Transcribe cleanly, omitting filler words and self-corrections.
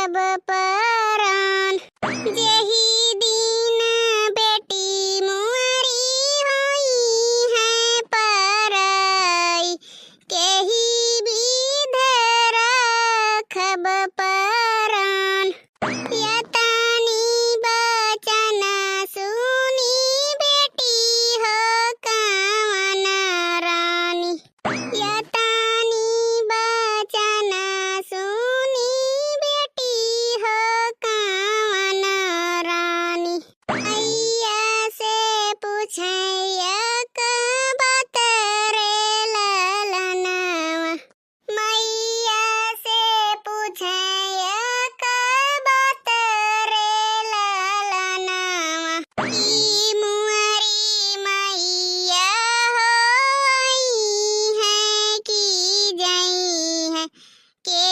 खब परान। जेहि दिन बेटी मुअरी होई है परई, केहि विध राखब परान। यतानी बचन सुनी बेटी हो कावन रानी, यतानी बचन सुनी बेटी हो कावन रानी। मैया से पूछैया बात रे ललनवा, मैया से पूछैया बात रे ललनवा। ई मुअरी मैया होई है कि जई है, के